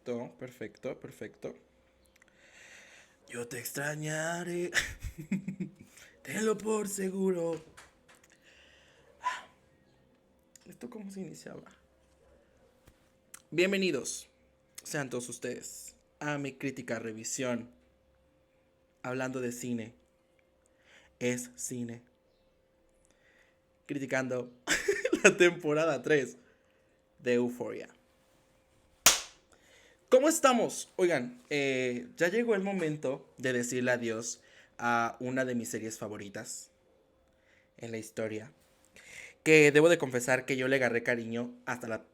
Perfecto, perfecto, perfecto. Yo te extrañaré, tenlo por seguro. ¿Esto cómo se iniciaba? Bienvenidos, sean todos ustedes, a mi crítica revisión. Hablando de cine, es cine. Criticando la temporada 3 de Euphoria. ¿Cómo estamos? Oigan, ya llegó el momento de decirle adiós a una de mis series favoritas en la historia. Que debo de confesar que yo le agarré cariño hasta la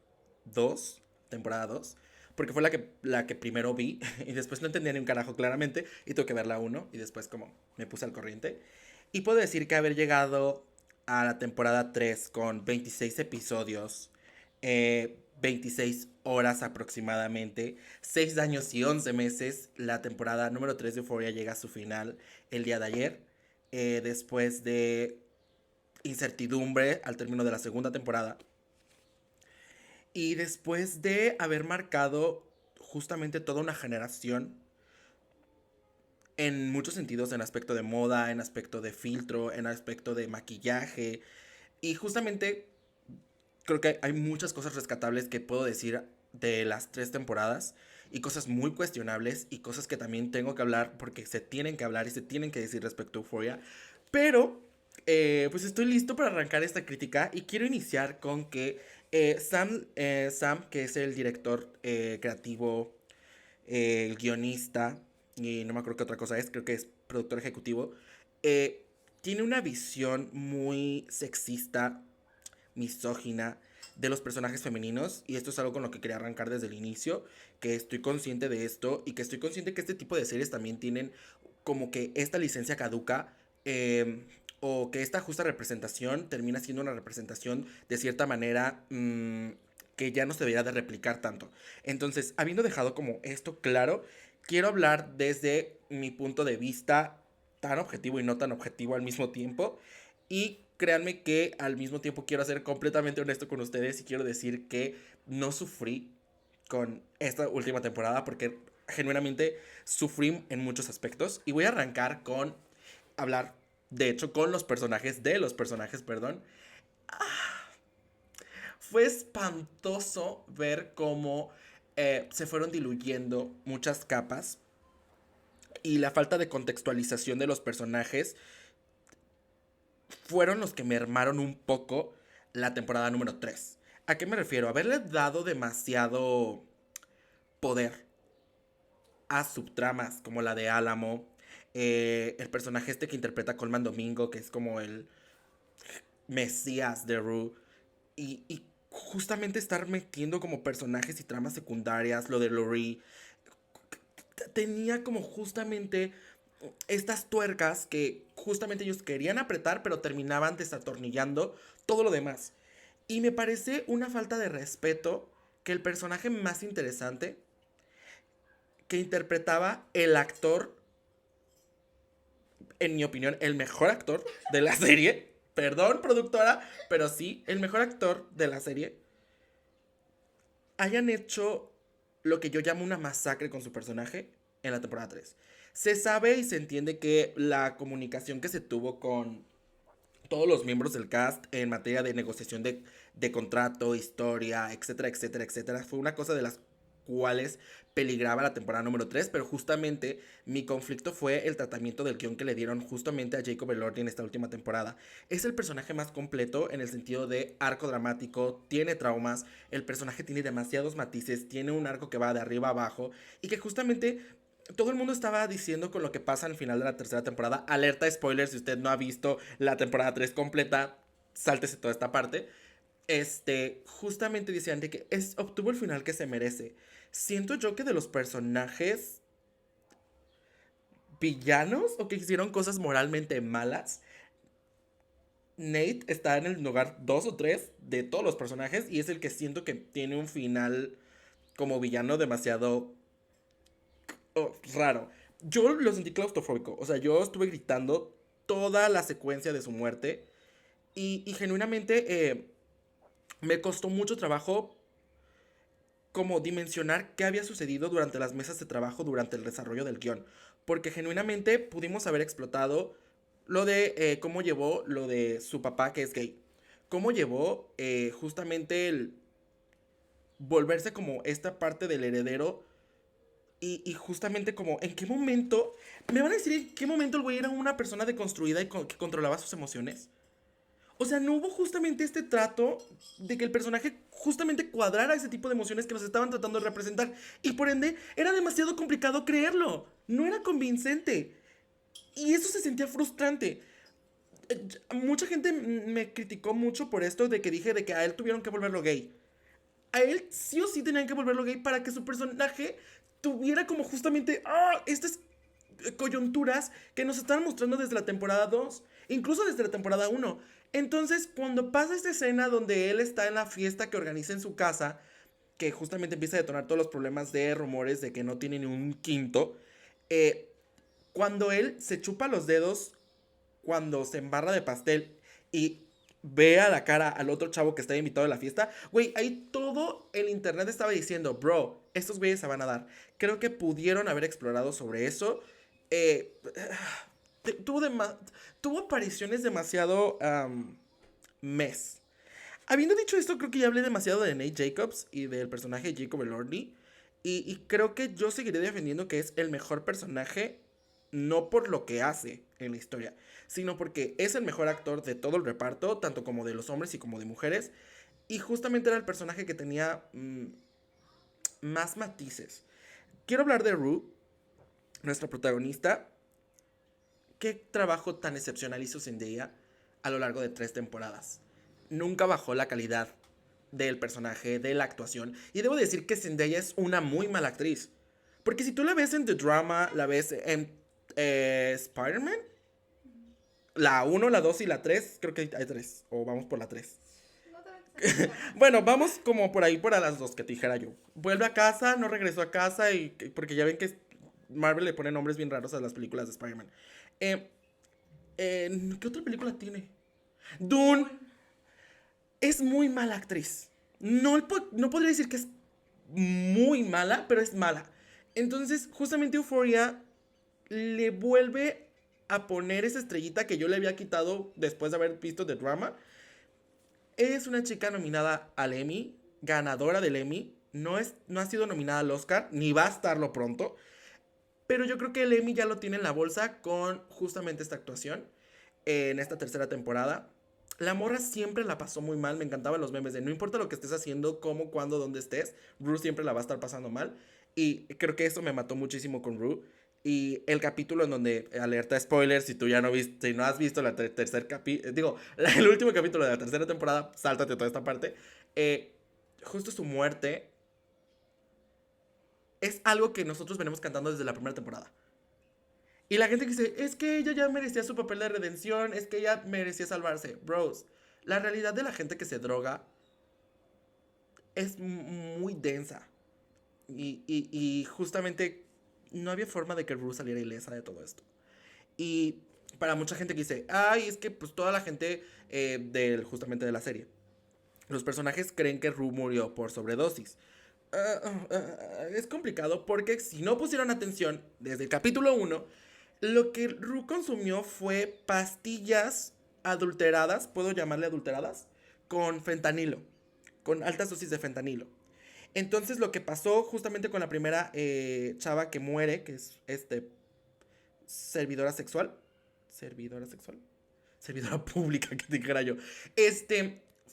2 temporada 2 porque fue la que primero vi y después no entendía ni un carajo claramente y tuve que ver la uno y después como me puse al corriente. Y puedo decir que haber llegado a la temporada 3 con 26 episodios, 26 horas aproximadamente, 6 años y 11 meses, la temporada número 3 de Euphoria llega a su final el día de ayer, después de incertidumbre al término de la segunda temporada. Y después de haber marcado justamente toda una generación en muchos sentidos, en aspecto de moda, en aspecto de filtro, en aspecto de maquillaje. Y justamente creo que hay muchas cosas rescatables que puedo decir de las 3 temporadas. Y cosas muy cuestionables y cosas que también tengo que hablar porque se tienen que hablar y se tienen que decir respecto a Euphoria. Pero, pues estoy listo para arrancar esta crítica y quiero iniciar con que Sam, que es el director creativo, el guionista, y no me acuerdo qué otra cosa es, creo que es productor ejecutivo, eh, tiene una visión muy sexista, misógina de los personajes femeninos y esto es algo con lo que quería arrancar desde el inicio, que estoy consciente de esto y que estoy consciente que este tipo de series también tienen como que esta licencia caduca, o que esta justa representación termina siendo una representación de cierta manera, que ya no se debería de replicar tanto. Entonces, habiendo dejado como esto claro, quiero hablar desde mi punto de vista tan objetivo y no tan objetivo al mismo tiempo. Y créanme que al mismo tiempo quiero ser completamente honesto con ustedes y quiero decir que no sufrí con esta última temporada porque genuinamente sufrí en muchos aspectos. Y voy a arrancar con hablar, de hecho, con los personajes, de los personajes, perdón. Fue espantoso ver cómo se fueron diluyendo muchas capas y la falta de contextualización de los personajes fueron los que mermaron un poco la temporada número 3. ¿A qué me refiero? Haberle dado demasiado poder a subtramas como la de Álamo, el personaje este que interpreta Colman Domingo, que es como el mesías de Rue, y justamente estar metiendo como personajes y tramas secundarias, lo de Laurie, tenía como justamente estas tuercas que justamente ellos querían apretar, pero terminaban desatornillando todo lo demás. Y me parece una falta de respeto que el personaje más interesante que interpretaba el actor, en mi opinión, el mejor actor de la serie, perdón productora, pero sí, el mejor actor de la serie, hayan hecho lo que yo llamo una masacre con su personaje en la temporada 3. Se sabe y se entiende que la comunicación que se tuvo con todos los miembros del cast en materia de negociación de contrato, historia, etcétera, etcétera, etcétera, fue una cosa de las cuales peligraba la temporada número 3, pero justamente mi conflicto fue el tratamiento del guión que le dieron justamente a Jacob Elordi en esta última temporada. Es el personaje más completo en el sentido de arco dramático, tiene traumas, el personaje tiene demasiados matices, tiene un arco que va de arriba a abajo y que justamente todo el mundo estaba diciendo con lo que pasa al final de la tercera temporada. Alerta spoiler, si usted no ha visto la temporada 3 completa, sáltese toda esta parte. Justamente decían de que obtuvo el final que se merece. Siento yo que de los personajes villanos o que hicieron cosas moralmente malas, Nate está en el lugar 2 o 3 de todos los personajes y es el que siento que tiene un final como villano demasiado raro. Yo lo sentí claustrofóbico. O sea, yo estuve gritando toda la secuencia de su muerte. Y genuinamente me costó mucho trabajo como dimensionar qué había sucedido durante las mesas de trabajo durante el desarrollo del guión. Porque genuinamente pudimos haber explotado lo de cómo llevó lo de su papá que es gay. Cómo llevó justamente el volverse como esta parte del heredero y justamente como en qué momento, me van a decir en qué momento el güey era una persona deconstruida y que controlaba sus emociones. O sea, no hubo justamente este trato de que el personaje justamente cuadrara ese tipo de emociones que nos estaban tratando de representar. Y por ende, era demasiado complicado creerlo. No era convincente. Y eso se sentía frustrante. Mucha gente me criticó mucho por esto de que dije de que a él tuvieron que volverlo gay. A él sí o sí tenían que volverlo gay para que su personaje tuviera como justamente estas coyunturas que nos están mostrando desde la temporada 2, incluso desde la temporada 1. Entonces, cuando pasa esta escena donde él está en la fiesta que organiza en su casa, que justamente empieza a detonar todos los problemas de rumores de que no tiene ni un quinto, eh, cuando él se chupa los dedos, cuando se embarra de pastel y ve a la cara al otro chavo que está invitado a la fiesta, güey, ahí todo el internet estaba diciendo, bro, estos güeyes se van a dar. Creo que pudieron haber explorado sobre eso. Eh, tuvo, tuvo apariciones demasiado mes. Habiendo dicho esto, creo que ya hablé demasiado de Nate Jacobs y del personaje Jacob Elordi. Y creo que yo seguiré defendiendo que es el mejor personaje, no por lo que hace en la historia, sino porque es el mejor actor de todo el reparto, tanto como de los hombres y como de mujeres. Y justamente era el personaje que tenía más matices. Quiero hablar de Rue, nuestra protagonista. Qué trabajo tan excepcional hizo Zendaya a lo largo de 3 temporadas. Nunca bajó la calidad del personaje, de la actuación. Y debo decir que Zendaya es una muy mala actriz. Porque si tú la ves en The Drama, la ves en Spider-Man, la uno, la 2 y la 3, creo que hay 3, o vamos por la 3. No te metas en Bueno, vamos como por ahí, por a las 2 que te dijera yo. Vuelve a casa, no regresó a casa, porque ya ven que Marvel le pone nombres bien raros a las películas de Spider-Man. Eh, ¿Qué otra película tiene? Dune es muy mala actriz. No podría decir que es muy mala, pero es mala. Entonces, justamente Euphoria le vuelve a poner esa estrellita que yo le había quitado después de haber visto The Drama. Es una chica nominada al Emmy, ganadora del Emmy. No ha sido nominada al Oscar, ni va a estarlo pronto. Pero yo creo que el Emmy ya lo tiene en la bolsa con justamente esta actuación en esta tercera temporada. La morra siempre la pasó muy mal. Me encantaban los memes de no importa lo que estés haciendo, cómo, cuándo, dónde estés, Rue siempre la va a estar pasando mal. Y creo que eso me mató muchísimo con Rue. Y el capítulo en donde, alerta spoilers, si tú ya no viste, si no has visto la tercer capítulo, digo, el último capítulo de la tercera temporada, sáltate toda esta parte. Justo su muerte es algo que nosotros venimos cantando desde la primera temporada. Y la gente que dice, es que ella ya merecía su papel de redención, es que ella merecía salvarse. Bros, la realidad de la gente que se droga es muy densa. Y justamente no había forma de que Rue saliera ilesa de todo esto. Y para mucha gente que dice, ay, es que pues toda la gente justamente de la serie, los personajes creen que Rue murió por sobredosis. Es complicado porque si no pusieron atención desde el capítulo 1, lo que Rue consumió fue pastillas adulteradas, puedo llamarle adulteradas, con fentanilo, con altas dosis de fentanilo. Entonces lo que pasó justamente con la primera chava que muere, que es servidora sexual, servidora sexual, servidora pública, que dijera yo,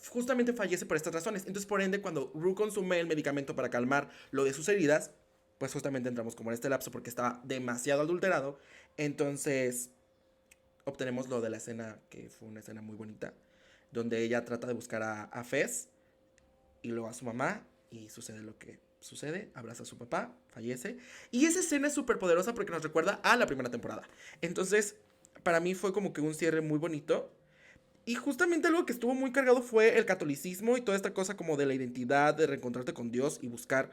justamente fallece por estas razones. Entonces, por ende, cuando Rue consume el medicamento para calmar lo de sus heridas, pues justamente entramos como en este lapso porque estaba demasiado adulterado. Entonces, obtenemos lo de la escena, que fue una escena muy bonita, donde ella trata de buscar a Fez y luego a su mamá, y sucede lo que sucede, abraza a su papá, fallece. Y esa escena es súper poderosa porque nos recuerda a la primera temporada. Entonces, para mí fue como que un cierre muy bonito. Y justamente algo que estuvo muy cargado fue el catolicismo y toda esta cosa como de la identidad, de reencontrarte con Dios y buscar,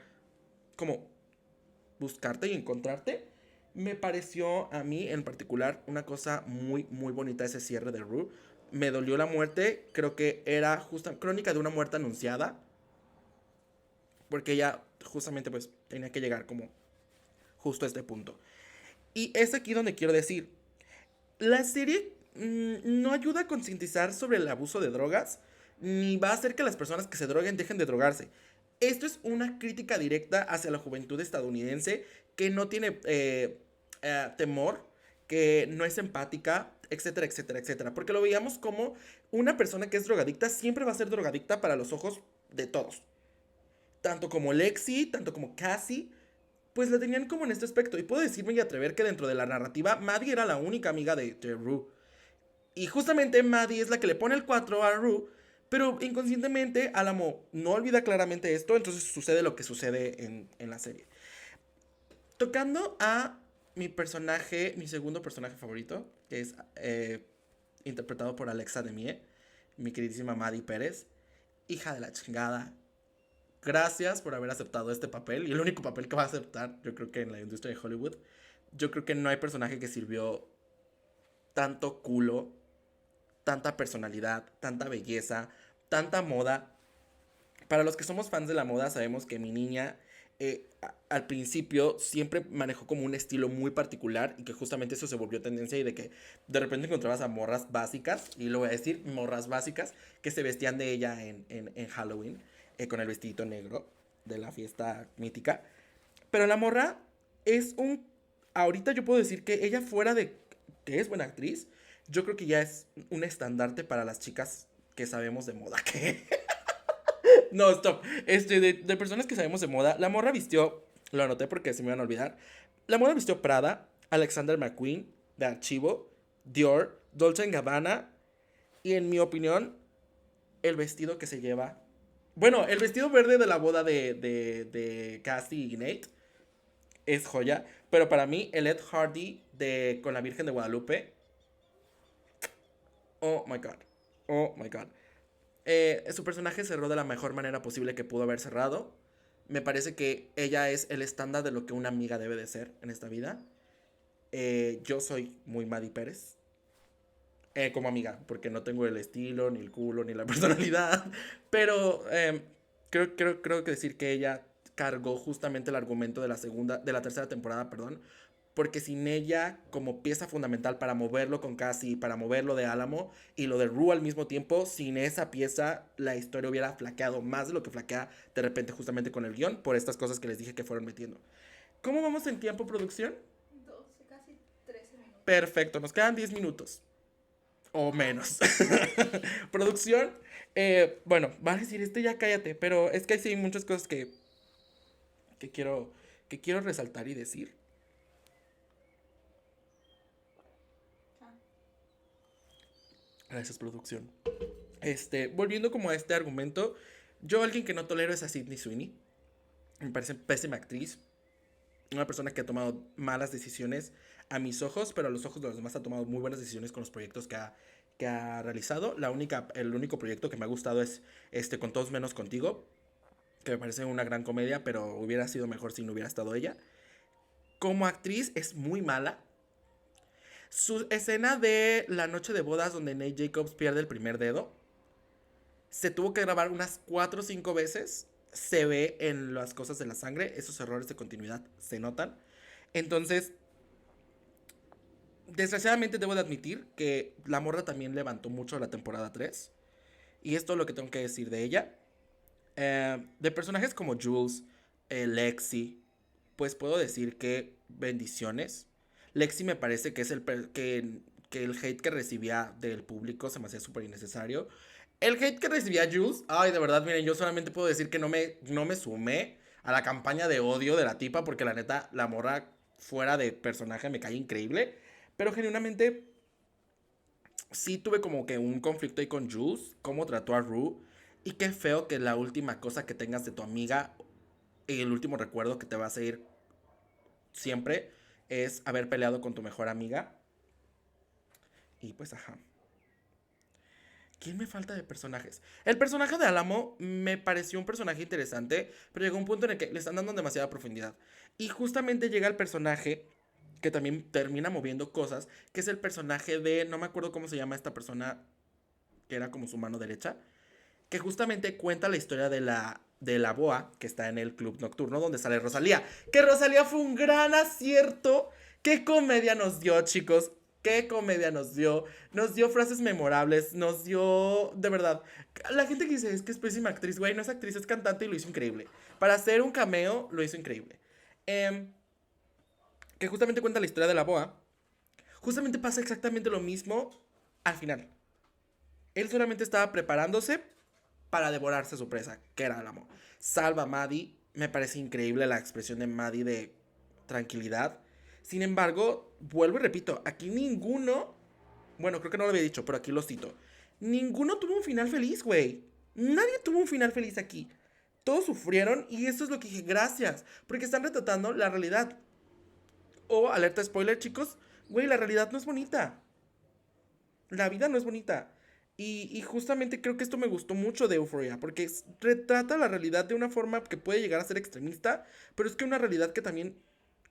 como buscarte y encontrarte. Me pareció a mí en particular una cosa muy, muy bonita ese cierre de Rue. Me dolió la muerte, creo que era justa crónica de una muerte anunciada, porque ella justamente pues tenía que llegar como justo a este punto. Y es aquí donde quiero decir, la serie no ayuda a concientizar sobre el abuso de drogas, ni va a hacer que las personas que se droguen dejen de drogarse. Esto es una crítica directa hacia la juventud estadounidense que no tiene temor, que no es empática, etcétera, etcétera, etcétera. Porque lo veíamos como una persona que es drogadicta siempre va a ser drogadicta para los ojos de todos. Tanto como Lexi, tanto como Cassie, pues la tenían como en este aspecto. Y puedo decirme y atrever que dentro de la narrativa, Maddie era la única amiga de Rue. Y justamente Maddie es la que le pone el 4 a Rue. Pero inconscientemente Alamo no olvida claramente esto. Entonces sucede lo que sucede en la serie. Tocando a mi personaje, mi segundo personaje favorito, que es interpretado por Alexa Demie, mi queridísima Maddie Pérez. Hija de la chingada, gracias por haber aceptado este papel y el único papel que va a aceptar, yo creo que en la industria de Hollywood. Yo creo que no hay personaje que sirvió tanto culo, tanta personalidad, tanta belleza, tanta moda. Para los que somos fans de la moda, sabemos que mi niña al principio siempre manejó como un estilo muy particular y que justamente eso se volvió tendencia y de que de repente encontrabas a morras básicas, y lo voy a decir, morras básicas, que se vestían de ella en Halloween con el vestidito negro de la fiesta mítica. Pero la morra es un... Ahorita yo puedo decir que ella fuera de que es buena actriz, yo creo que ya es un estandarte para las chicas que sabemos de moda. Que no, stop. De personas que sabemos de moda, la morra vistió, lo anoté porque se me iban a olvidar. La morra vistió Prada, Alexander McQueen, de Archivo, Dior, Dolce Gabbana. Y en mi opinión, el vestido que se lleva. Bueno, el vestido verde de la boda de Cassie y Nate es joya. Pero para mí, el Ed Hardy de Con la Virgen de Guadalupe. Oh my god. Oh my god. Su personaje cerró de la mejor manera posible que pudo haber cerrado. Me parece que ella es el estándar de lo que una amiga debe de ser en esta vida. Yo soy muy Maddie Pérez. Como amiga, porque no tengo el estilo, ni el culo, ni la personalidad. Pero creo que decir que ella cargó justamente el argumento de la tercera temporada, perdón. Porque sin ella, como pieza fundamental para moverlo con Cassie, para moverlo de Álamo y lo de Rue al mismo tiempo, sin esa pieza, la historia hubiera flaqueado más de lo que flaquea de repente justamente con el guión, por estas cosas que les dije que fueron metiendo. ¿Cómo vamos en tiempo, producción? 12, casi 13 minutos. Perfecto, nos quedan 10 minutos. O menos. Producción. Bueno, van a decir, ya cállate. Pero es que hay sí muchas cosas que quiero, que quiero resaltar y decir. Ah, Gracias, producción. Volviendo como a este argumento, yo alguien que no tolero es a Sydney Sweeney. Me parece pésima actriz. Una persona que ha tomado malas decisiones a mis ojos, pero a los ojos de los demás ha tomado muy buenas decisiones con los proyectos que ha realizado. El único proyecto que me ha gustado es Con Todos Menos Contigo, que me parece una gran comedia, pero hubiera sido mejor si no hubiera estado ella. Como actriz es muy mala. Su escena de la noche de bodas donde Nate Jacobs pierde el primer dedo se tuvo que grabar unas 4 o 5 veces. Se ve en las cosas de la sangre, esos errores de continuidad se notan. Entonces, desgraciadamente debo de admitir que la morra también levantó mucho la temporada 3. Y esto es lo que tengo que decir de ella. De personajes como Jules, Lexi, pues puedo decir que bendiciones. Lexi me parece que es que el hate que recibía del público se me hacía súper innecesario. El hate que recibía Jules, ay, de verdad, miren, yo solamente puedo decir que no me sumé a la campaña de odio de la tipa, porque la neta, la morra fuera de personaje me cae increíble. Pero genuinamente, sí tuve como que un conflicto ahí con Jules, cómo trató a Rue. Y qué feo que la última cosa que tengas de tu amiga y el último recuerdo que te vas a ir siempre es haber peleado con tu mejor amiga. Y pues, ajá. ¿Quién me falta de personajes? El personaje de Álamo me pareció un personaje interesante, pero llegó un punto en el que le están dando demasiada profundidad. Y justamente llega el personaje que también termina moviendo cosas, que es el personaje de, no me acuerdo cómo se llama esta persona, que era como su mano derecha, que justamente cuenta la historia de la boa que está en el club nocturno donde sale Rosalía. Que Rosalía fue un gran acierto. ¿Qué comedia nos dio, chicos? ¿Qué comedia nos dio? Nos dio frases memorables, nos dio, de verdad, la gente que dice es que es pésima actriz, güey, no es actriz, es cantante y lo hizo increíble. Para hacer un cameo, lo hizo increíble. Em, que justamente cuenta la historia de la boa. Justamente pasa exactamente lo mismo al final. Él solamente estaba preparándose para devorarse a su presa, que era el amor. Salva a Maddie. Me parece increíble la expresión de Maddie de tranquilidad. Sin embargo, vuelvo y repito, aquí ninguno, bueno, creo que no lo había dicho, pero aquí lo cito. Ninguno tuvo un final feliz, güey. Nadie tuvo un final feliz aquí. Todos sufrieron y eso es lo que dije, gracias, porque están retratando la realidad. O, alerta spoiler, chicos, güey, la realidad no es bonita. La vida no es bonita. Y justamente creo que esto me gustó mucho de Euphoria, porque retrata la realidad de una forma que puede llegar a ser extremista, pero es que una realidad que también,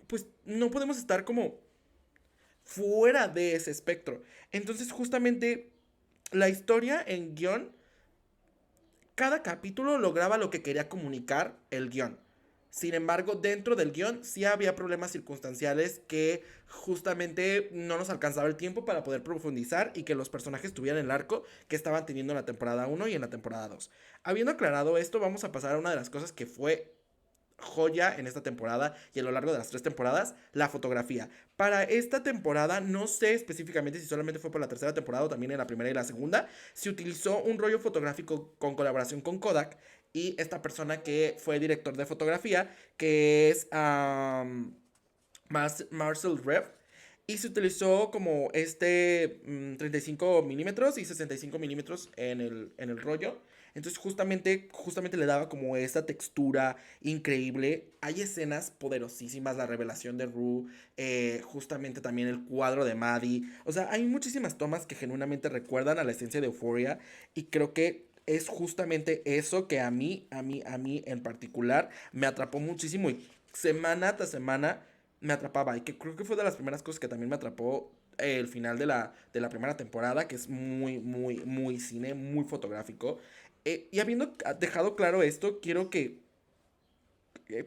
pues, no podemos estar como fuera de ese espectro. Entonces, justamente, la historia en guión, cada capítulo lograba lo que quería comunicar el guión. Sin embargo, dentro del guión sí había problemas circunstanciales que justamente no nos alcanzaba el tiempo para poder profundizar y que los personajes tuvieran el arco que estaban teniendo en la temporada uno y en la temporada 2. Habiendo aclarado esto, vamos a pasar a una de las cosas que fue joya en esta temporada y a lo largo de las 3 temporadas, la fotografía. Para esta temporada, no sé específicamente si solamente fue por la tercera temporada o también en la primera y la segunda, se utilizó un rollo fotográfico con colaboración con Kodak y esta persona que fue director de fotografía, que es Marcel Rev. Y se utilizó como 35 milímetros y 65 milímetros en el rollo. Entonces justamente le daba como esa textura increíble. Hay escenas poderosísimas, la revelación de Rue, justamente también el cuadro de Maddie. O sea, hay muchísimas tomas que genuinamente recuerdan a la esencia de Euphoria y creo que es justamente eso que a mí en particular me atrapó muchísimo y semana tras semana me atrapaba y que creo que fue de las primeras cosas que también me atrapó el final de la primera temporada, que es muy cine, muy fotográfico. Y habiendo dejado claro esto, quiero que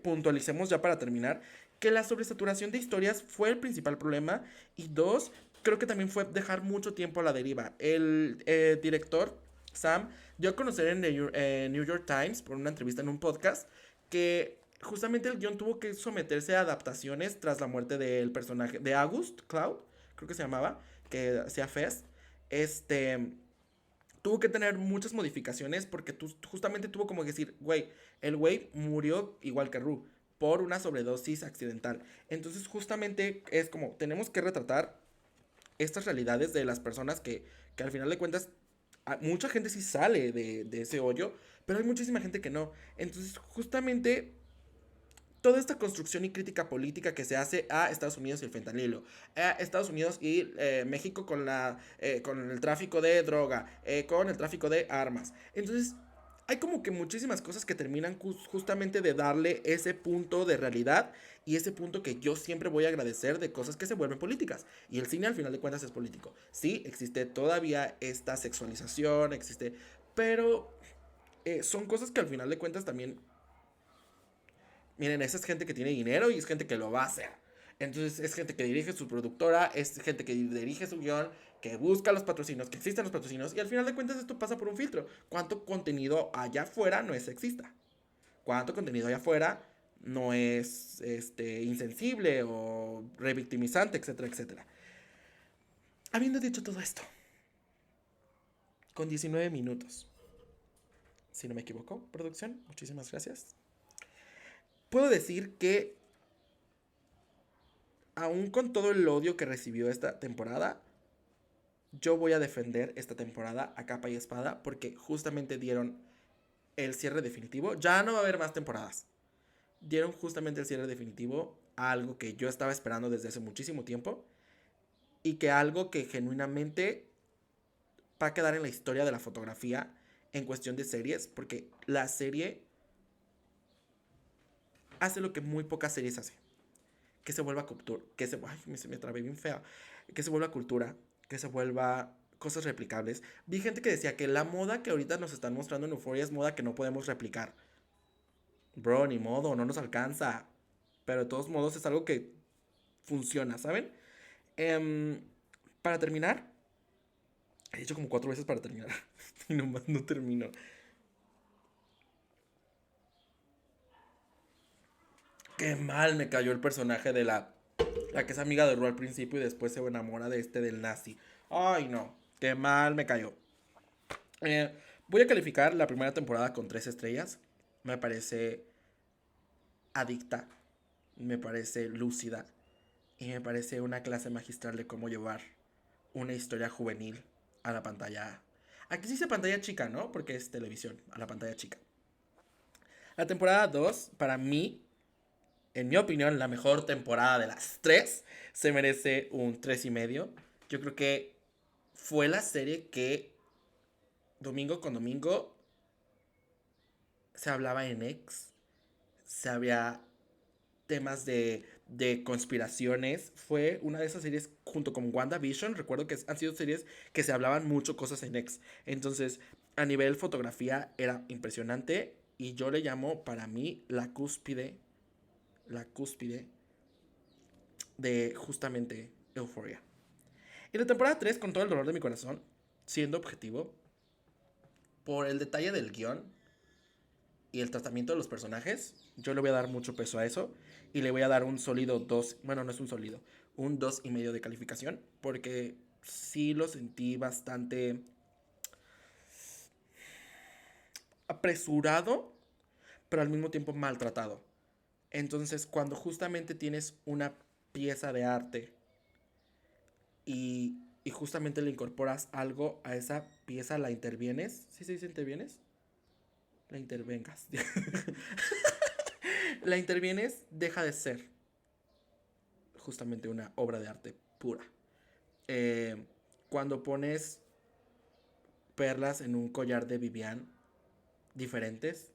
puntualicemos ya para terminar que la sobresaturación de historias fue el principal problema y dos, creo que también fue dejar mucho tiempo a la deriva. El director, Sam, dio a conocer en New York Times por una entrevista en un podcast que justamente el guión tuvo que someterse a adaptaciones tras la muerte del personaje de August Cloud, creo que se llamaba, que hacía Fest. Este tuvo que tener muchas modificaciones porque justamente tuvo como que decir, güey, el güey murió igual que Rue por una sobredosis accidental. Entonces justamente es como, tenemos que retratar estas realidades de las personas que al final de cuentas, mucha gente sí sale de ese hoyo, pero hay muchísima gente que no. Entonces justamente toda esta construcción y crítica política que se hace a Estados Unidos y el fentanilo, a Estados Unidos y México con el tráfico de droga, con el tráfico de armas. Entonces, hay como que muchísimas cosas que terminan justamente de darle ese punto de realidad y ese punto que yo siempre voy a agradecer de cosas que se vuelven políticas. Y el cine al final de cuentas es político. Sí, existe todavía esta sexualización, existe, pero son cosas que al final de cuentas también miren, esa es gente que tiene dinero y es gente que lo va a hacer. Entonces es gente que dirige su productora, es gente que dirige su guión, que busca los patrocinios, que existen los patrocinios. Y al final de cuentas esto pasa por un filtro. ¿Cuánto contenido allá afuera no es sexista? ¿Cuánto contenido allá afuera no es insensible o revictimizante, etcétera, etcétera? Habiendo dicho todo esto, con 19 minutos, si no me equivoco, producción, muchísimas gracias. Puedo decir que aún con todo el odio que recibió esta temporada, yo voy a defender esta temporada a capa y espada porque justamente dieron el cierre definitivo. Ya no va a haber más temporadas. Dieron justamente el cierre definitivo a algo que yo estaba esperando desde hace muchísimo tiempo y que algo que genuinamente va a quedar en la historia de la fotografía en cuestión de series, porque la serie hace lo que muy pocas series hacen, que se vuelva cultura, que se, ay, me trabé bien fea, que se vuelva cultura, que se vuelva cosas replicables. Vi gente que decía que la moda que ahorita nos están mostrando en Euphoria es moda que no podemos replicar. Bro, ni modo, no nos alcanza. Pero de todos modos es algo que funciona, ¿saben? Em, para terminar, he dicho como 4 veces para terminar. Y nomás no termino. Qué mal me cayó el personaje de la que es amiga de Ru al principio y después se enamora de este del nazi. Ay, no. Qué mal me cayó. Eh, Voy a calificar la primera temporada con 3 estrellas. Me parece adicta. Me parece lúcida. Y me parece una clase magistral de cómo llevar una historia juvenil a la pantalla. Aquí se dice pantalla chica, ¿no? Porque es televisión, a la pantalla chica. La temporada 2 para mí, en mi opinión, la mejor temporada de las 3. Se merece un 3,5. Yo creo que fue la serie que domingo con domingo se hablaba en X. Se había temas de conspiraciones. Fue una de esas series junto con WandaVision. Recuerdo que han sido series que se hablaban mucho cosas en X. Entonces, a nivel fotografía era impresionante. Y yo le llamo para mí la cúspide de justamente Euphoria. Y la temporada 3 con todo el dolor de mi corazón, siendo objetivo, por el detalle del guión y el tratamiento de los personajes, yo le voy a dar mucho peso a eso. Y le voy a dar un sólido 2. Bueno, no es un sólido. Un 2,5 de calificación. Porque sí lo sentí bastante apresurado, pero al mismo tiempo maltratado. Entonces, cuando justamente tienes una pieza de arte y justamente le incorporas algo a esa pieza, la intervienes. ¿Sí se dice intervienes? La intervengas. La intervienes, deja de ser justamente una obra de arte pura. Eh, Cuando pones perlas en un collar de Vivian diferentes,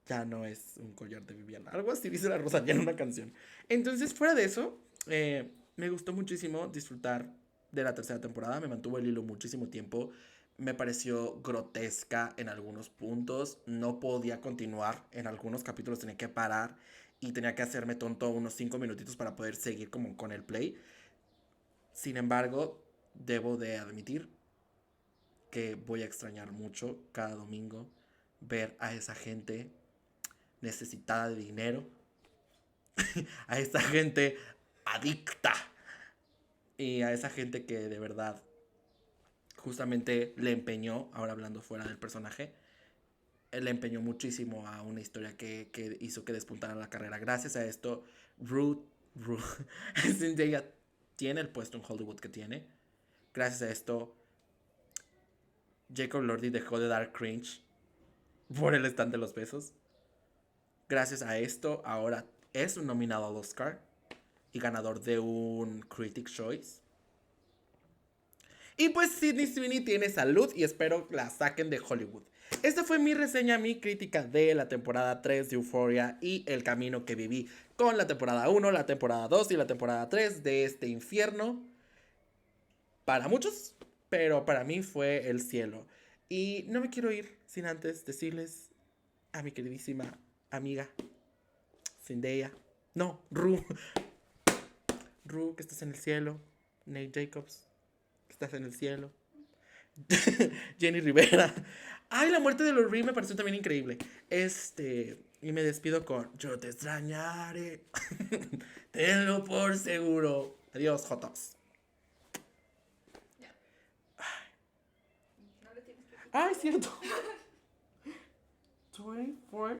ya no es un collar de Vivian. Algo así dice la Rosalía en una canción. Entonces, fuera de eso, me gustó muchísimo disfrutar de la tercera temporada. Me mantuvo el hilo muchísimo tiempo. Me pareció grotesca en algunos puntos. No podía continuar. En algunos capítulos tenía que parar y tenía que hacerme tonto unos 5 minutitos para poder seguir como con el play. Sin embargo, debo de admitir que voy a extrañar mucho cada domingo ver a esa gente necesitada de dinero, a esa gente adicta y a esa gente que de verdad justamente le empeñó, ahora hablando fuera del personaje, le empeñó muchísimo a una historia que hizo que despuntara la carrera. Gracias a esto, Ruth Zendaya tiene el puesto en Hollywood que tiene. Gracias a esto, Jacob Lordy dejó de dar cringe por el stand de los besos. Gracias a esto, ahora es un nominado al Oscar y ganador de un Critics' Choice. Y pues Sydney Sweeney tiene salud y espero la saquen de Hollywood. Esta fue mi reseña, mi crítica de la temporada 3 de Euphoria y el camino que viví con la temporada 1, la temporada 2 y la temporada 3 de este infierno. Para muchos, pero para mí fue el cielo. Y no me quiero ir sin antes decirles a mi queridísima amiga Zendaya. No, Ru, que estás en el cielo. Nate Jacobs, que estás en el cielo. Jenny Rivera. Ay, la muerte de Lori me pareció también increíble. Y me despido con yo te extrañaré. Tenlo por seguro. Adiós, Jotos. Ya. No le tienes que quitar. Ay, cierto. 24